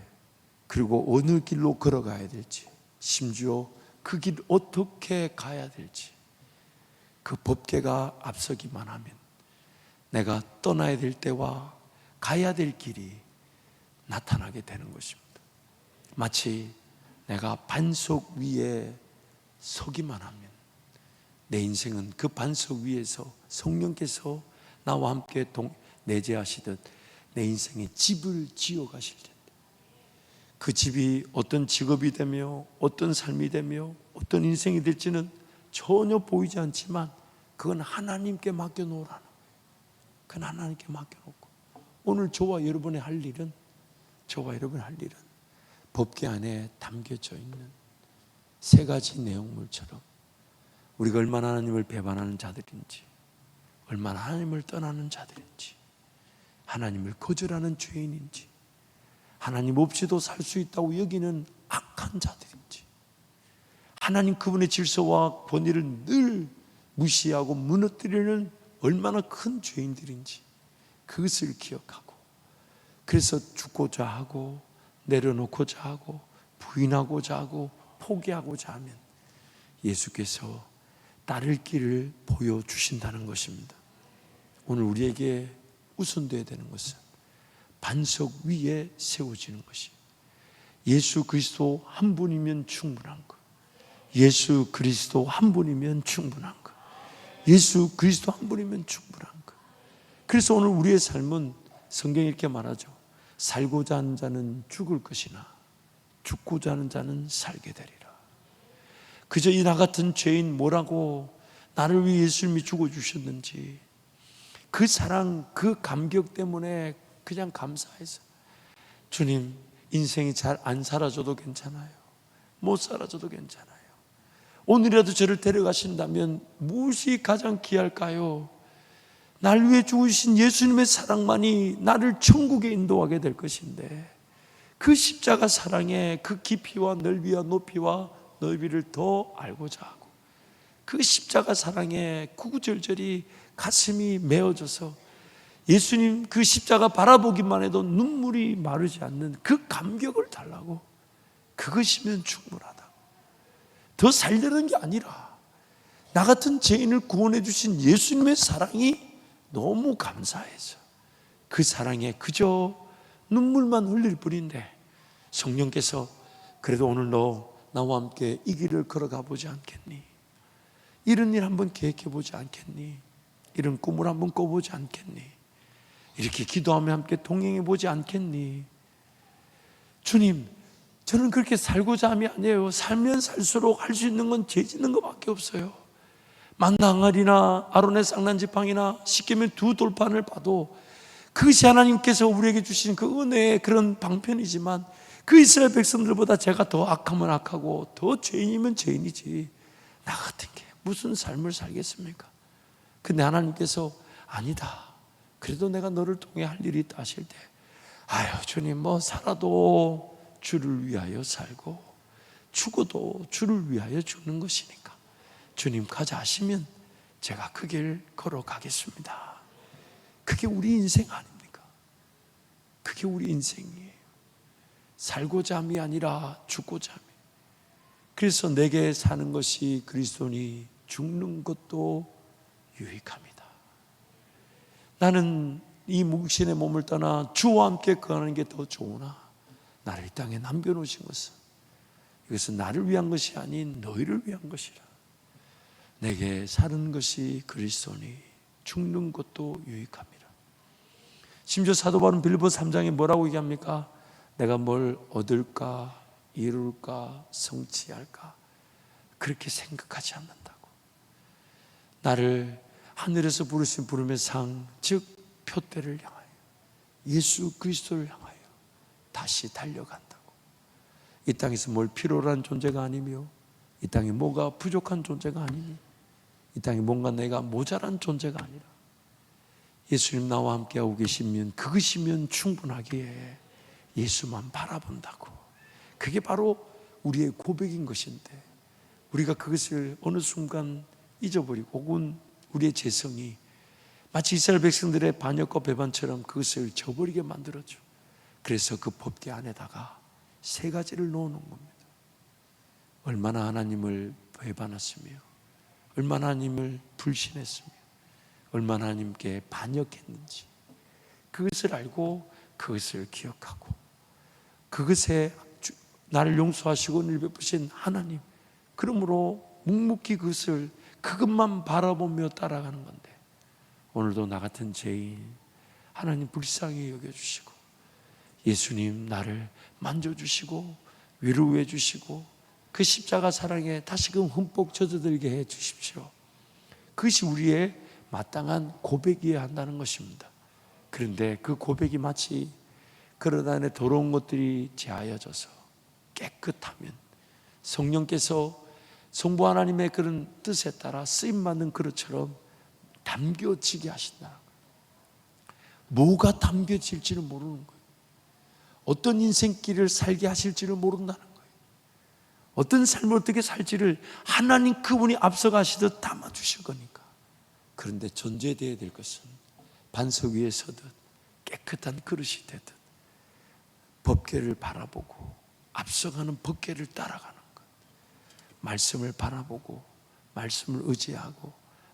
그리고 어느 길로 걸어가야 될지, 심지어 그 길 어떻게 가야 될지, 그 법궤가 앞서기만 하면 내가 떠나야 될 때와 가야 될 길이 나타나게 되는 것입니다. 마치 내가 반석 위에 서기만 하면 내 인생은 그 반석 위에서 성령께서 나와 함께 내재하시듯 내 인생에 집을 지어 가실 텐데, 그 집이 어떤 직업이 되며 어떤 삶이 되며 어떤 인생이 될지는 전혀 보이지 않지만 그건 하나님께 맡겨놓으라는 거예요. 그건 하나님께 맡겨놓고, 오늘 저와 여러분의 할 일은 법궤 안에 담겨져 있는 세 가지 내용물처럼 우리가 얼마나 하나님을 배반하는 자들인지, 얼마나 하나님을 떠나는 자들인지, 하나님을 거절하는 죄인인지, 하나님 없이도 살 수 있다고 여기는 악한 자들인지, 하나님 그분의 질서와 권위를 늘 무시하고 무너뜨리는 얼마나 큰 죄인들인지 그것을 기억하고, 그래서 죽고자 하고 내려놓고자 하고 부인하고자 하고 포기하고자 하면 예수께서 따를 길을 보여주신다는 것입니다. 오늘 우리에게 우선되어야 되는 것은 반석 위에 세워지는 것이 예수 그리스도 한 분이면 충분한 것, 예수 그리스도 한 분이면 충분한 것. 예수 그리스도 한 분이면 충분한 것. 그래서 오늘 우리의 삶은 성경이 이렇게 말하죠. 살고자 하는 자는 죽을 것이나 죽고자 하는 자는 살게 되리라. 그저 이 나 같은 죄인 뭐라고 나를 위해 예수님이 죽어주셨는지 그 사랑, 그 감격 때문에 그냥 감사해서 주님, 인생이 잘 안 살아줘도 괜찮아요. 못 살아줘도 괜찮아요. 오늘이라도 저를 데려가신다면 무엇이 가장 귀할까요? 날 위해 죽으신 예수님의 사랑만이 나를 천국에 인도하게 될 것인데 그 십자가 사랑의 그 깊이와 넓이와 높이와 넓이를 더 알고자 하고 그 십자가 사랑에 구구절절이 가슴이 메어져서 예수님 그 십자가 바라보기만 해도 눈물이 마르지 않는 그 감격을 달라고, 그것이면 충분하다. 더 살려는 게 아니라 나 같은 죄인을 구원해 주신 예수님의 사랑이 너무 감사해서 그 사랑에 그저 눈물만 흘릴 뿐인데 성령께서 그래도 오늘 너 나와 함께 이 길을 걸어가 보지 않겠니? 이런 일 한번 계획해 보지 않겠니? 이런 꿈을 한번 꿔보지 않겠니? 이렇게 기도하며 함께 동행해 보지 않겠니? 주님, 저는 그렇게 살고자 함이 아니에요. 살면 살수록 할 수 있는 건 죄 짓는 것밖에 없어요. 만나 항아리나 아론의 쌍난지팡이나 십계명 두 돌판을 봐도 그것이 하나님께서 우리에게 주신 그 은혜의 그런 방편이지만 그 이스라엘 백성들보다 제가 더 악하면 악하고 더 죄인이면 죄인이지 나 같은 게 무슨 삶을 살겠습니까? 근데 하나님께서 아니다, 그래도 내가 너를 통해 할 일이 있다 하실 때 아유 주님, 뭐 살아도 주를 위하여 살고 죽어도 주를 위하여 죽는 것이니까 주님 가자 하시면 제가 그 길 걸어가겠습니다. 그게 우리 인생 아닙니까? 그게 우리 인생이에요. 살고자 함이 아니라 죽고자 함이. 그래서 내게 사는 것이 그리스도니 죽는 것도 유익합니다. 나는 이 묵신의 몸을 떠나 주와 함께 거하는 게 더 좋으나 나를 이 땅에 남겨놓으신 것은 이것은 나를 위한 것이 아닌 너희를 위한 것이라. 내게 사는 것이 그리스도니 죽는 것도 유익합니다. 심지어 사도 바울은 빌립보 3장에 뭐라고 얘기합니까? 내가 뭘 얻을까, 이룰까, 성취할까 그렇게 생각하지 않는다고. 나를 하늘에서 부르신 부름의 상, 즉 표대를 향하여 예수 그리스도를 향하여 다시 달려간다고. 이 땅에서 뭘 필요로 한 존재가 아니며 이 땅에 뭐가 부족한 존재가 아니니 이 땅에 뭔가 내가 모자란 존재가 아니라 예수님 나와 함께하고 계시면 그것이면 충분하기에 예수만 바라본다고. 그게 바로 우리의 고백인 것인데 우리가 그것을 어느 순간 잊어버리고 혹은 우리의 재성이 마치 이스라엘 백성들의 반역과 배반처럼 그것을 저버리게 만들었죠. 그래서 그 법궤 안에다가 세 가지를 넣어놓은 겁니다. 얼마나 하나님을 배반했으며 얼마나 하나님을 불신했으며 얼마나 하나님께 반역했는지 그것을 알고 그것을 기억하고 그것에 나를 용서하시고 은혜를 베푸신 하나님, 그러므로 묵묵히 그것만 바라보며 따라가는 건데 오늘도 나 같은 죄인 하나님 불쌍히 여겨주시고 예수님 나를 만져주시고 위로해 주시고 그 십자가 사랑에 다시금 흠뻑 젖어들게 해 주십시오. 그것이 우리의 마땅한 고백이어야 한다는 것입니다. 그런데 그 고백이 마치 그릇 안에 더러운 것들이 제하여져서 깨끗하면 성령께서 성부 하나님의 그런 뜻에 따라 쓰임받는 그릇처럼 담겨지게 하신다. 뭐가 담겨질지는 모르는 거예요. 어떤 인생길을 살게 하실지를 모른다는 거예요. 어떤 삶을 어떻게 살지를 하나님 그분이 앞서가시듯 담아주실 거니까. 그런데 존재되어야 될 것은 반석 위에 서듯 깨끗한 그릇이 되듯 법궤를 바라보고 앞서가는 법궤를 따라가는 것. 말씀을 바라보고 말씀을 의지하고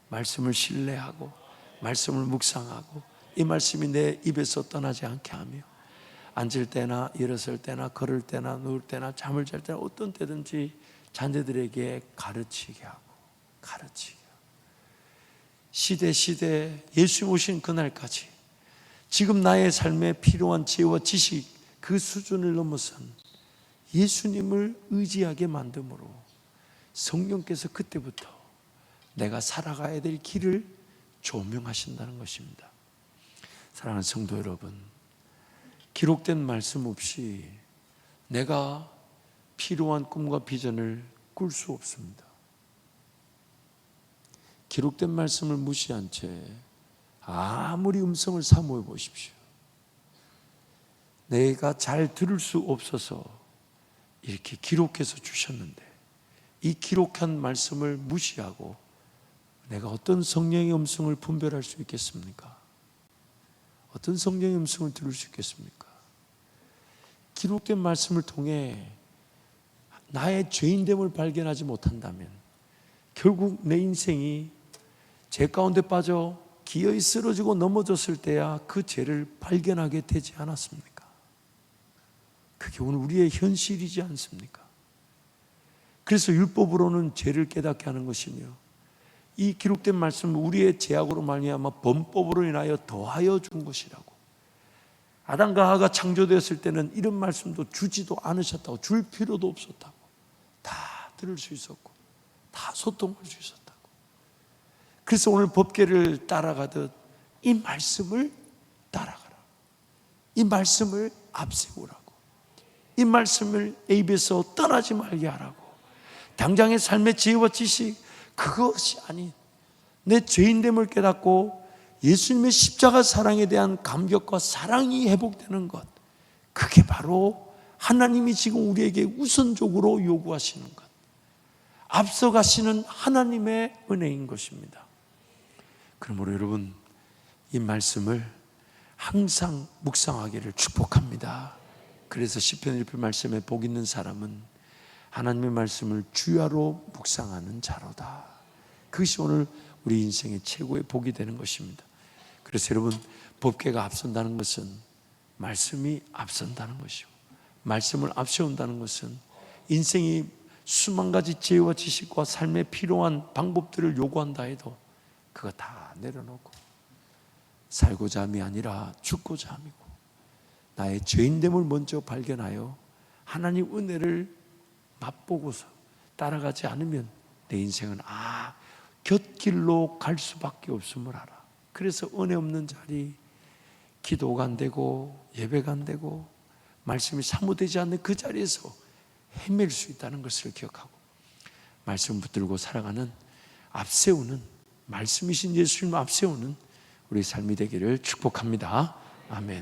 말씀을 신뢰하고 말씀을 묵상하고 이 말씀이 내 입에서 떠나지 않게 하며 앉을 때나 일어설 때나 걸을 때나 누울 때나 잠을 잘 때나 어떤 때든지 자녀들에게 가르치게 하고 시대 예수 오신 그날까지 지금 나의 삶에 필요한 지혜와 지식 그 수준을 넘어선 예수님을 의지하게 만듦으로 성령께서 그때부터 내가 살아가야 될 길을 조명하신다는 것입니다. 사랑하는 성도 여러분, 기록된 말씀 없이 내가 필요한 꿈과 비전을 꿀 수 없습니다. 기록된 말씀을 무시한 채 아무리 음성을 사모해 보십시오. 내가 잘 들을 수 없어서 이렇게 기록해서 주셨는데 이 기록한 말씀을 무시하고 내가 어떤 성령의 음성을 분별할 수 있겠습니까? 어떤 성령의 음성을 들을 수 있겠습니까? 기록된 말씀을 통해 나의 죄인됨을 발견하지 못한다면 결국 내 인생이 죄 가운데 빠져 기어이 쓰러지고 넘어졌을 때야 그 죄를 발견하게 되지 않았습니까? 그게 오늘 우리의 현실이지 않습니까? 그래서 율법으로는 죄를 깨닫게 하는 것이며 이 기록된 말씀은 우리의 죄악으로 말미암아 범법으로 인하여 더하여 준 것이라고. 아담과 하와가 창조되었을 때는 이런 말씀도 주지도 않으셨다고, 줄 필요도 없었다고, 다 들을 수 있었고 다 소통할 수 있었다고. 그래서 오늘 법궤를 따라가듯 이 말씀을 따라가라, 이 말씀을 앞세우라고, 이 말씀을 입에서 떠나지 말게 하라고. 당장의 삶의 지혜와 지식 그것이 아닌 내 죄인됨을 깨닫고 예수님의 십자가 사랑에 대한 감격과 사랑이 회복되는 것, 그게 바로 하나님이 지금 우리에게 우선적으로 요구하시는 것, 앞서가시는 하나님의 은혜인 것입니다. 그러므로 여러분, 이 말씀을 항상 묵상하기를 축복합니다. 그래서 시편 1편 말씀에 복 있는 사람은 하나님의 말씀을 주야로 묵상하는 자로다. 그것이 오늘 우리 인생의 최고의 복이 되는 것입니다. 그래서 여러분, 법궤가 앞선다는 것은 말씀이 앞선다는 것이고, 말씀을 앞세운다는 것은 인생이 수만 가지 지혜와 지식과 삶에 필요한 방법들을 요구한다 해도 그거 다 내려놓고 살고자 함이 아니라 죽고자 함이고, 나의 죄인됨을 먼저 발견하여 하나님 은혜를 맛보고서 따라가지 않으면 내 인생은 곁길로 갈 수밖에 없음을 알아. 그래서 은혜 없는 자리, 기도가 안 되고 예배가 안 되고 말씀이 사모되지 않는 그 자리에서 헤맬 수 있다는 것을 기억하고 말씀 붙들고 살아가는, 앞세우는, 말씀이신 예수님을 앞세우는 우리 삶이 되기를 축복합니다. 아멘.